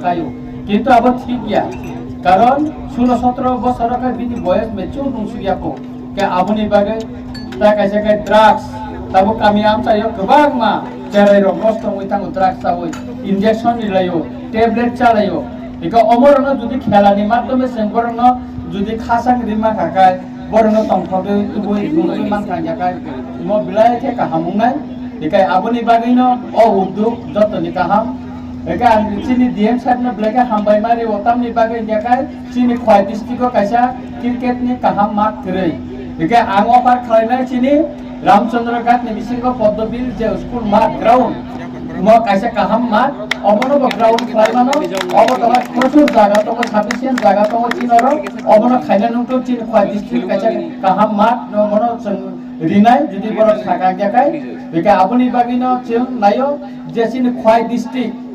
খাইও কিন্তু আবার ঠিক গিয়া কারণ 16-17 বছর বিনি বয়স মেচুর নুসুগিয়াকো কে আবনি বাগে তা কাইসা কাই ড্রাগস তাবো কামি আমসাयो गोबां मा जेरै नष्ट मोइतां ড্রাগস आवै ইনজেকশন নিলাयो ট্যাবলেট চালাयो একা অমরণ যদি খেলানি মাধ্যমে সেঙ্গরণ যদি খাসাং রিমা খাকায় বরণ তংফবে তুই নুই মান খাঙ্গাকায় ম বিলাই কে কাহামুনাই একা আবনি বাগैनो অ উদ্যোগ যতনি কাহাম একা চিনি ডিএম সাহেবনে ব্লেকে হামবাই মারি ওতামনি বাগै দেখায় চিনি খয় ডিস্ট্রিক্টও কাইসা ক্রিকেটনি কাহাম মাঠ কरै একা আং অফাर खालायनाय চিনি रामचंद्र घाट नि बिसिंगो पद्मबिल जे स्कुल माठ ग्राउंड म काइसा काहाम माठ अबनो ग्राउंड खालायमानो अब तमा प्रचुर जागा तमा साफिसिएंट जागा तमा चिनरो अबनो खायना नुंटो चिन खय डिस्ट्रिक्ट काइसा काहाम माठ न मनो रिनाय जुदि बरो सागा देखाय बेका आबनि बागिनो चिन नायो जे चिन खय डिस्ट्रिक्ट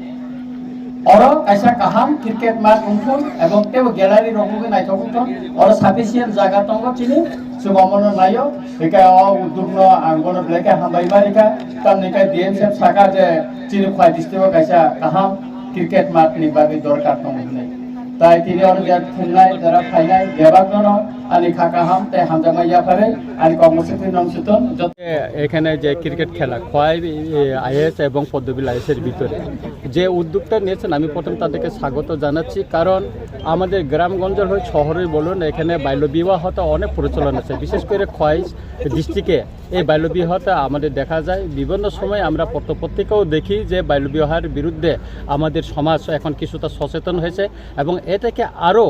और ऐसा काहाम क्रिकेट मैच उठुन एवं तेव गैलारी रखुगे नायथकुन और साफिसिएंट जागा तंग चिनि सुममन नायो बेका उद्योग आंगन ब्लेके हामबायमारिका तमनिका डीएमसीएम साका जे चिनि खय डिस्ट्रिक्ट काइसा काहाम क्रिकेट मैच नि बागै दरकार दंनै ताइ तिनि अनुजा थुननाय जरा फाइनाय देबागनो आनि खाकाहाम ते हामजामाया फारे आनि कमसिति नमसितन এখানে যে ক্রিকেট খেলা খোয়াই আইএস এবং পদ্মবিল আইএসের ভিতরে যে উদ্যোগটা নিয়েছেন আমি প্রথম তাদেরকে স্বাগত জানাচ্ছি কারণ আমাদের গ্রামগঞ্জের হয়ে শহরে বলুন এখানে বাল্যবিবাহটা অনেক প্রচলন আছে বিশেষ করে খোয়াই ডিস্ট্রিক্টে এই বাল্যবিবাহটা আমাদের দেখা যায় বিভিন্ন সময় আমরা পত্রপত্রিকাও দেখি যে বাল্যবিবাহের বিরুদ্ধে আমাদের সমাজ এখন কিছুটা সচেতন হয়েছে এবং এটাকে আরও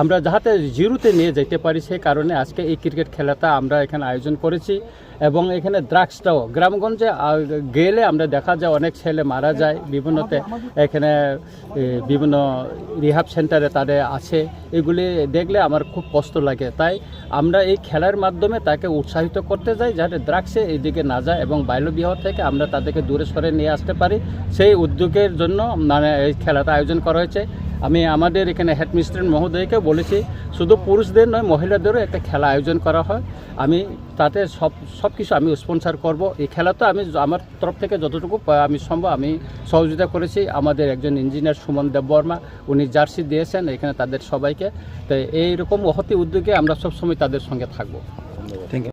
আমরা যাতে জিরোতে নিয়ে যেতে পারি সেই কারণে আজকে এই ক্রিকেট খেলাটা আমরা এখানে আয়োজন করেছি এবং এখানে ড্রাগসটাও গ্রামগঞ্জে গেলে আমরা দেখা যায় অনেক ছেলে মারা যায় বিভিন্নতে এখানে বিভিন্ন রিহাব সেন্টারে তাদের আছে এগুলি দেখলে আমার খুব কষ্ট লাগে তাই আমরা এই খেলার মাধ্যমে তাকে উৎসাহিত করতে যাই যাতে ড্রাগসে এইদিকে না যায় এবং বাল্যবিবাহ থেকে আমরা তাদেরকে দূরে সরে নিয়ে আসতে পারি সেই উদ্যোগের জন্য মানে এই খেলাটা আয়োজন করা হয়েছে আমি আমাদের এখানে হেডমিস্ট্রেস মহোদয়কে বলেছি শুধু পুরুষদের নয় মহিলাদেরও একটা খেলা আয়োজন করা হয় আমি তাতে সব কিছু আমি স্পন্সর করব এই খেলা তো আমি আমার তরফ থেকে যতটুকু আমি সম্ভব আমি সহযোগিতা করেছি আমাদের একজন ইঞ্জিনিয়ার সুমন দেববর্মা উনি জার্সি দিয়েছেন এখানে তাদের সবাইকে তো এইরকম মহতি উদ্যোগে আমরা সবসময় তাদের সঙ্গে থাকবো। Thank you.